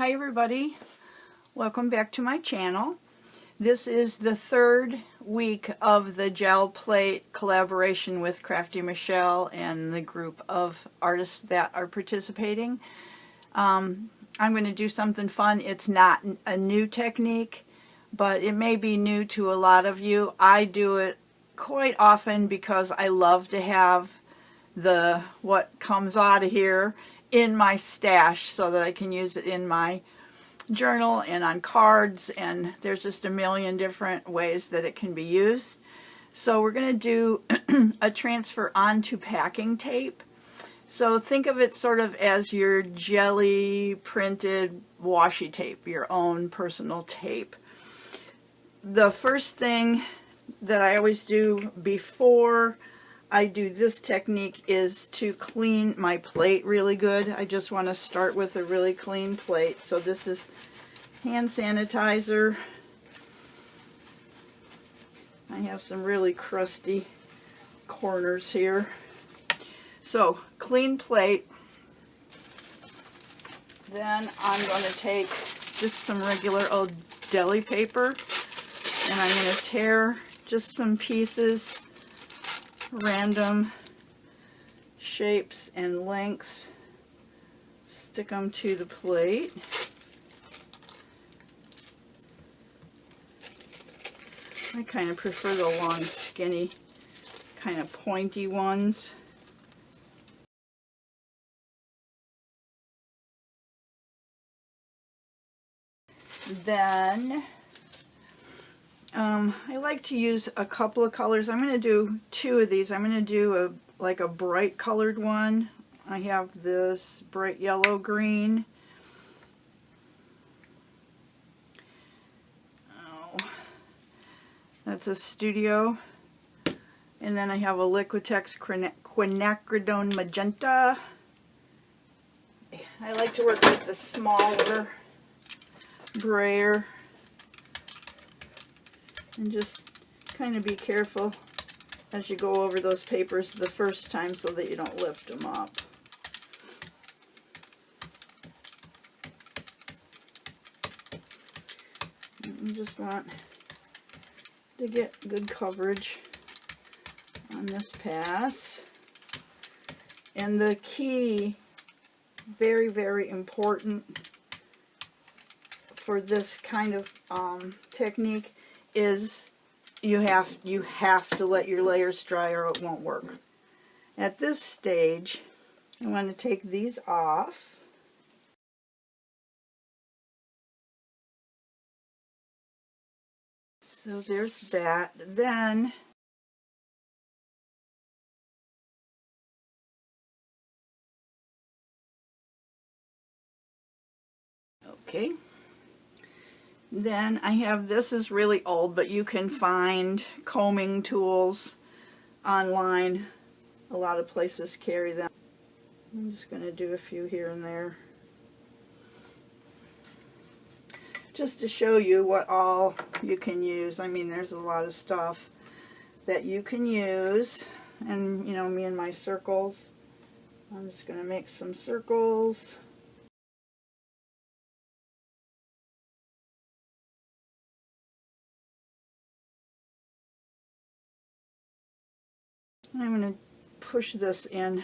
Hi everybody, welcome back to my channel. This is the third week of the gel plate collaboration with Crafty Michelle and the group of artists that are participating. I'm going to do something fun. It's not a new technique, but it may be new to a lot of you. I do it quite often because I love to have what comes out of here in my stash so that I can use it in my journal and on cards, and there's just a million different ways that it can be used. So we're going to do a transfer onto packing tape. So think of it sort of as your jelly printed washi tape, your own personal tape. The first thing that I always do before I do this technique is to clean my plate really good. I just want to start with a really clean plate. So this is hand sanitizer. I have some really crusty corners here. So clean plate. Then I'm going to take just some regular old deli paper and I'm going to tear just some pieces, random shapes and lengths, stick them to the plate. I kind of prefer the long, skinny, kind of pointy ones. Then I like to use a couple of colors. I'm going to do two of these. I'm going to do like a bright colored one. I have this bright yellow green. Oh, that's a Studio. And then I have a Liquitex quinacridone magenta. I like to work with the smaller brayer. And just kind of be careful as you go over those papers the first time so that you don't lift them up. You just want to get good coverage on this pass. And the key, very, very important for this kind of technique, is you have to let your layers dry or it won't work. At this stage, I want to take these off. So there's that. Then okay. Then I have, this is really old, but you can find combing tools online. A lot of places carry them. I'm just going to do a few here and there, just to show you what all you can use. I mean, there's a lot of stuff that you can use. And, you know, me and my circles. I'm just going to make some circles. I'm going to push this in.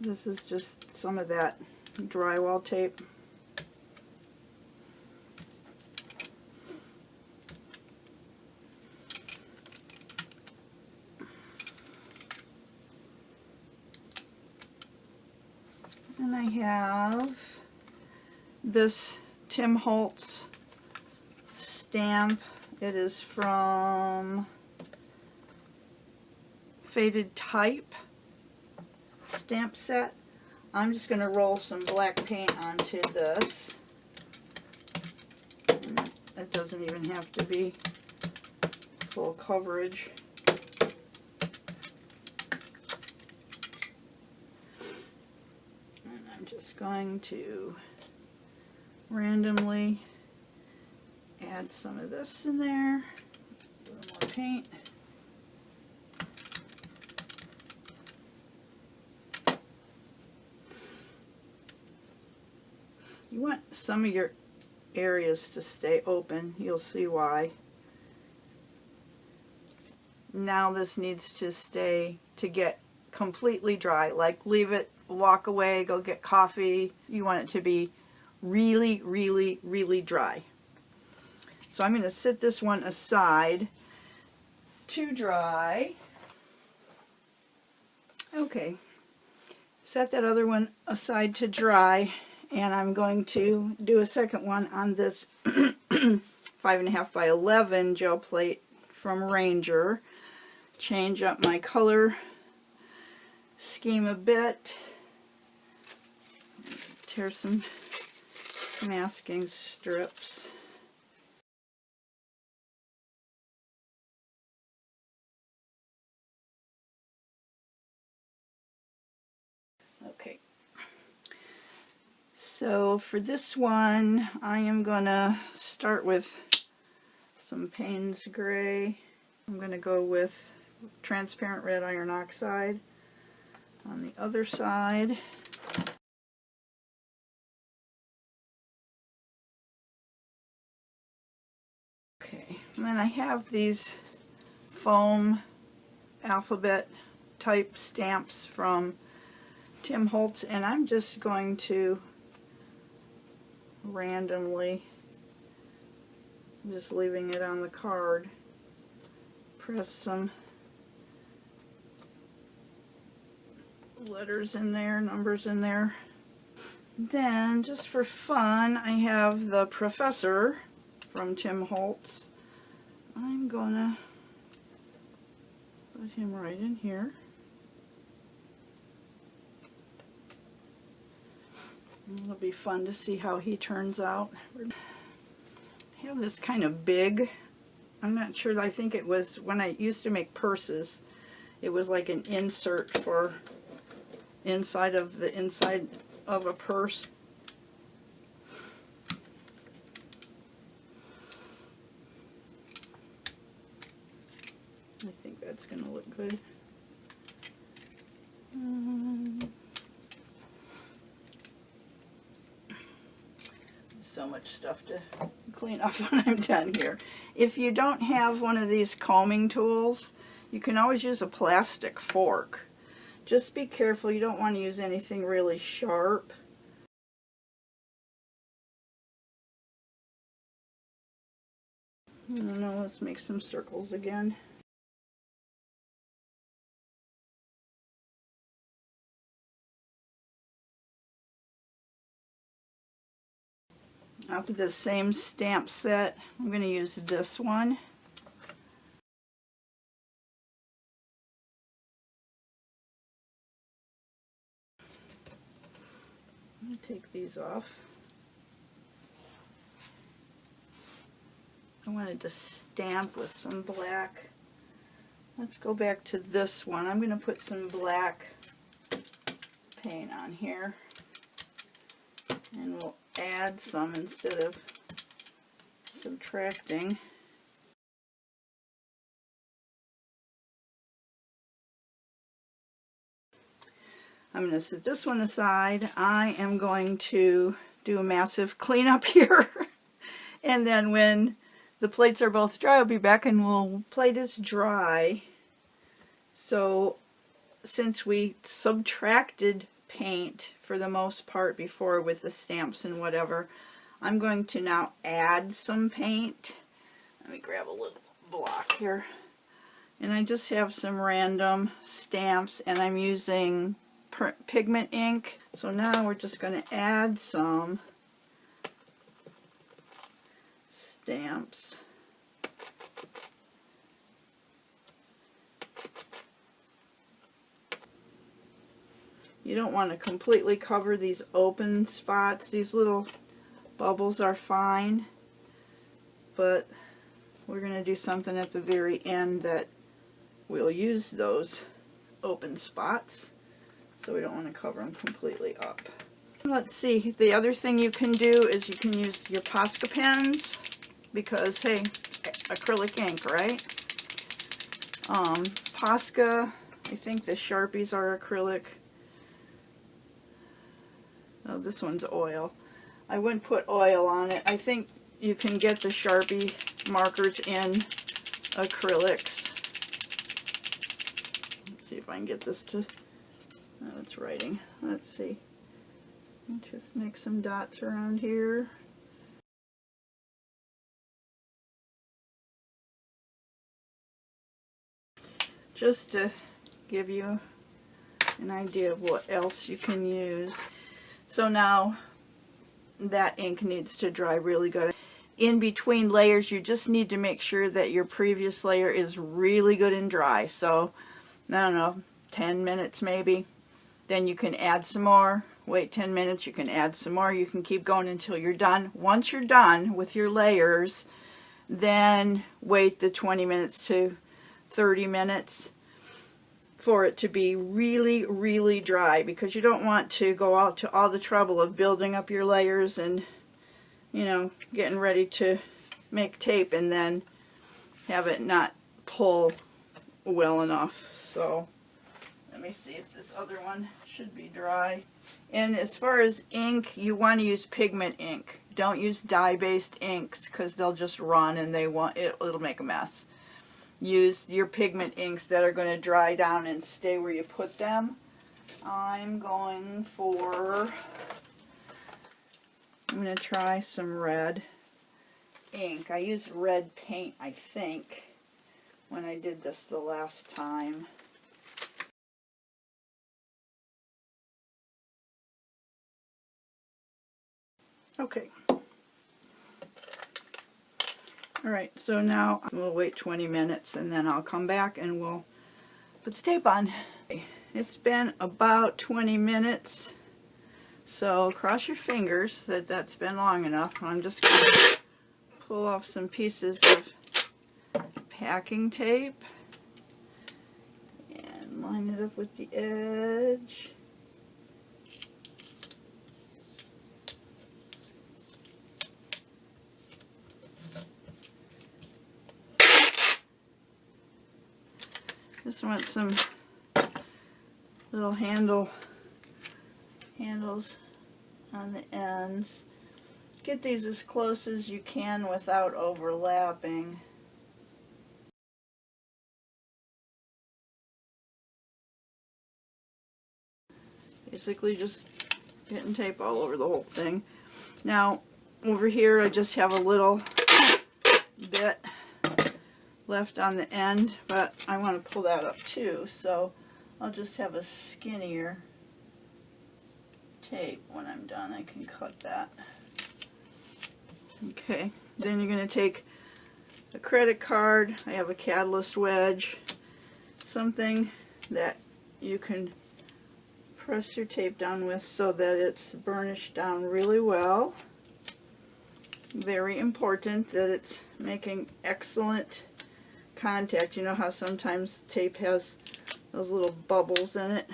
This is just some of that drywall tape. And I have this Tim Holtz stamp. It is from Faded Type stamp set. I'm just going to roll some black paint onto this. And it doesn't even have to be full coverage. And I'm just going to randomly add some of this in there. A little more paint. You want some of your areas to stay open. You'll see why. Now this needs to get completely dry. Like leave it, walk away, go get coffee. You want it to be really, really, really dry. So I'm going to sit this one aside to dry. Okay, set that other one aside to dry, and I'm going to do a second one on this 5.5 by 11 gel plate from Ranger. Change up my color scheme a bit. Tear some masking strips. Okay. So for this one, I am going to start with some Payne's Gray. I'm going to go with transparent red iron oxide on the other side. Okay, and then I have these foam alphabet type stamps from Tim Holtz, and I'm just going to randomly, just leaving it on the card, press some letters in there, numbers in there. Then, just for fun, I have the Professor from Tim Holtz. I'm gonna put him right in here. It'll be fun to see how he turns out. I have this kind of big, I'm not sure, I think it was when I used to make purses, it was like an insert for inside of the inside of a purse. I think that's going to look good. So much stuff to clean off when I'm done here. If you don't have one of these combing tools, you can always use a plastic fork. Just be careful, you don't want to use anything really sharp. I don't know, let's make some circles again. After the same stamp set, I'm going to use this one. I'm going to take these off. I wanted to stamp with some black. Let's go back to this one. I'm going to put some black paint on here. And we'll add some instead of subtracting. I'm going to set this one aside. I am going to do a massive cleanup here. And then when the plates are both dry, I'll be back and we'll plate is dry. So since we subtracted paint for the most part before with the stamps and whatever, I'm going to now add some paint. Let me grab a little block here. And I just have some random stamps, and I'm using pigment ink. So now we're just going to add some stamps. You don't want to completely cover these open spots. These little bubbles are fine, but we're going to do something at the very end that we'll use those open spots, so we don't want to cover them completely up. Let's see, the other thing you can do is you can use your Posca pens, because hey, acrylic ink, right? Posca, I think the Sharpies are acrylic. Oh, this one's oil. I wouldn't put oil on it. I think you can get the Sharpie markers in acrylics. Let's see if I can get this to, oh, it's writing. Let's see. Just make some dots around here. Just to give you an idea of what else you can use. So now that ink needs to dry really good. In between layers, you just need to make sure that your previous layer is really good and dry. So, I don't know, 10 minutes maybe. Then you can add some more. Wait 10 minutes, you can add some more. You can keep going until you're done. Once you're done with your layers, then wait the 20 minutes to 30 minutes for it to be really, really dry, because you don't want to go out to all the trouble of building up your layers and, you know, getting ready to make tape and then have it not pull well enough. So let me see if this other one should be dry. And as far as ink, you want to use pigment ink. Don't use dye-based inks, because they'll just run and it'll make a mess. Use your pigment inks that are going to dry down and stay where you put them. I'm going to try some red ink. I used red paint, I think, when I did this the last time. Okay. Alright, so now we'll wait 20 minutes and then I'll come back and we'll put the tape on. It's been about 20 minutes, so cross your fingers that that's been long enough. I'm just going to pull off some pieces of packing tape and line it up with the edge. Just want some little handles on the ends. Get these as close as you can without overlapping. Basically just getting tape all over the whole thing. Now over here I just have a little bit left on the end, but I want to pull that up too, so I'll just have a skinnier tape. When I'm done I can cut that. Okay, then you're going to take a credit card. I have a catalyst wedge, something that you can press your tape down with so that it's burnished down really well. Very important that it's making excellent contact. You know how sometimes tape has those little bubbles in it?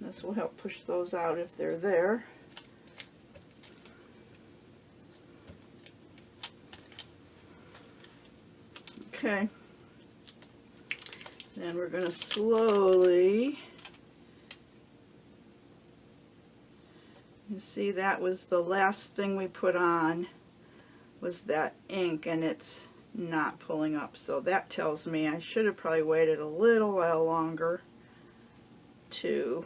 This will help push those out if they're there. Okay. Then we're going to slowly, you see that was the last thing we put on, was that ink, and it's not pulling up, so that tells me I should have probably waited a little while longer to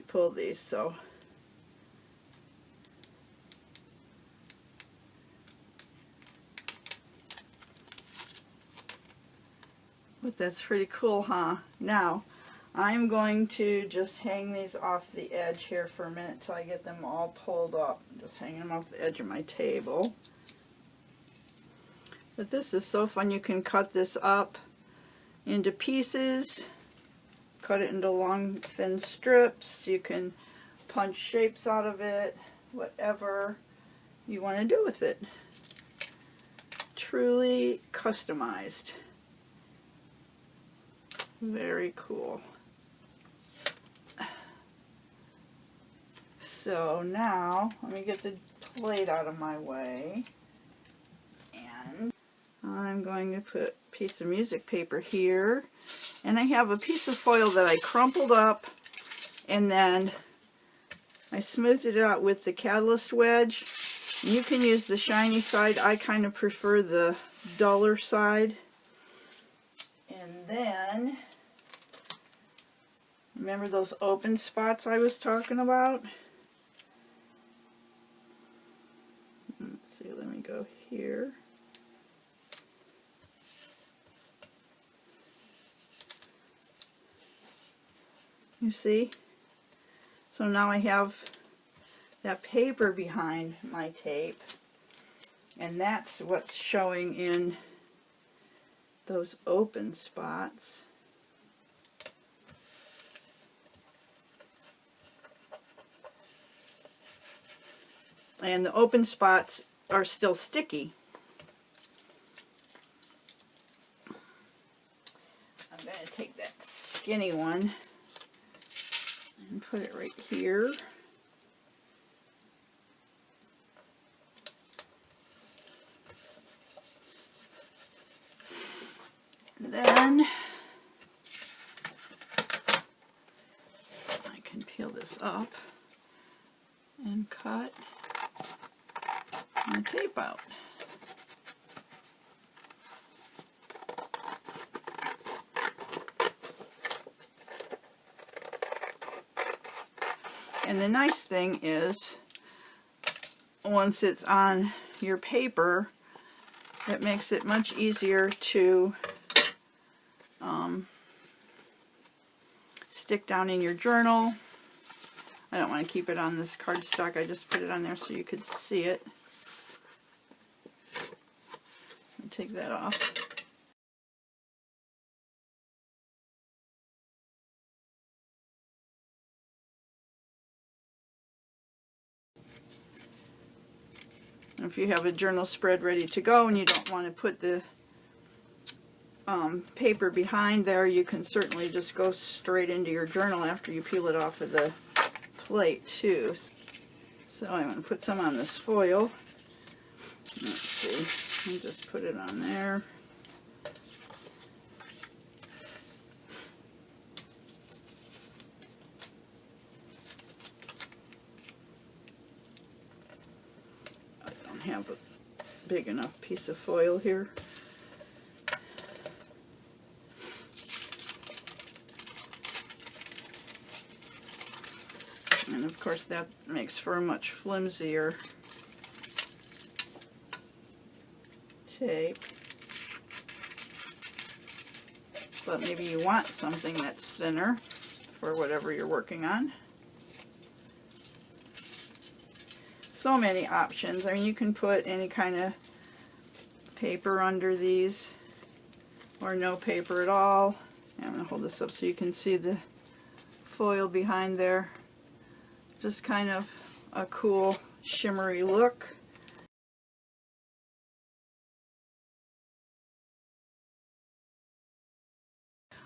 pull these. So but that's pretty cool, huh? Now I'm going to just hang these off the edge here for a minute till I get them all pulled up. Just hanging them off the edge of my table. But this is so fun. You can cut this up into pieces, cut it into long thin strips. You can punch shapes out of it, whatever you want to do with it. Truly customized. Very cool. So now, let me get the plate out of my way, and I'm going to put a piece of music paper here, and I have a piece of foil that I crumpled up and then I smoothed it out with the catalyst wedge. You can use the shiny side. I kind of prefer the duller side. And then, remember those open spots I was talking about? Let's see, let me go here. You see? So now I have that paper behind my tape, and that's what's showing in those open spots. And the open spots are still sticky. I'm going to take that skinny one and put it right here. And then I can peel this up and cut my tape out. And the nice thing is, once it's on your paper, it makes it much easier to stick down in your journal. I don't want to keep it on this cardstock. I just put it on there so you could see it. Take that off. If you have a journal spread ready to go and you don't want to put the paper behind there, you can certainly just go straight into your journal after you peel it off of the plate too. So I'm going to put some on this foil. Let's see, I'll just put it on there. I don't have a big enough piece of foil here. And of course that makes for a much flimsier tape. But maybe you want something that's thinner for whatever you're working on. So many options. I mean, you can put any kind of paper under these or no paper at all. I'm going to hold this up so you can see the foil behind there. Just kind of a cool shimmery look.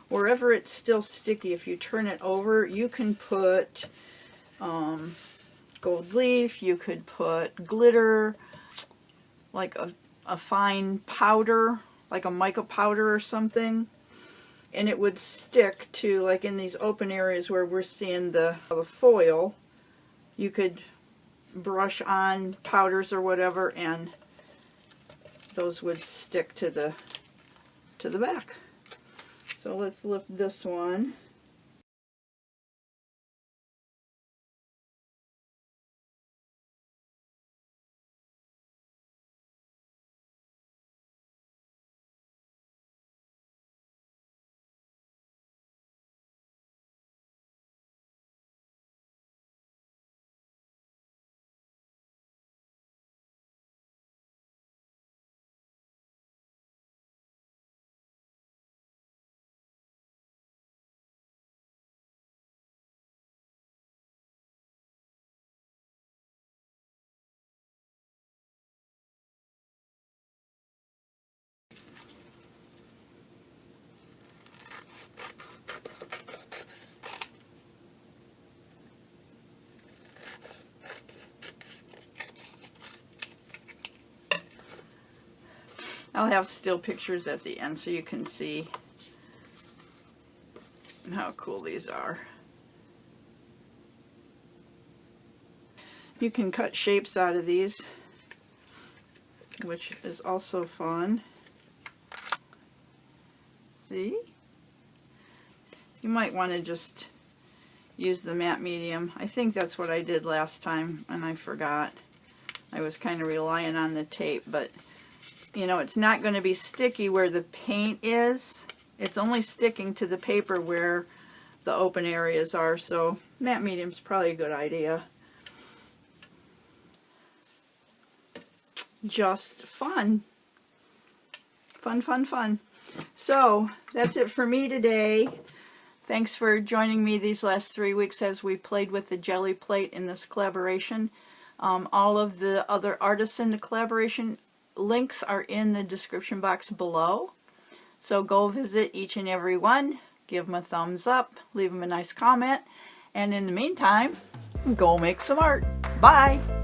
Wherever it's still sticky, if you turn it over, you can put gold leaf, you could put glitter, like a fine powder, like a mica powder or something, and it would stick to, like in these open areas where we're seeing the foil. You could brush on powders or whatever, and those would stick to the back. So let's lift this one. I'll have still pictures at the end so you can see how cool these are. You can cut shapes out of these, which is also fun. See? You might want to just use the matte medium. I think that's what I did last time, and I forgot. I was kind of relying on the tape, but you know, it's not going to be sticky where the paint is. It's only sticking to the paper where the open areas are, so matte medium is probably a good idea. Just fun. Fun, fun, fun. So, that's it for me today. Thanks for joining me these last 3 weeks as we played with the jelly plate in this collaboration. All of the other artists in the collaboration links are in the description box below. So go visit each and every one, give them a thumbs up, leave them a nice comment, and in the meantime, go make some art. Bye!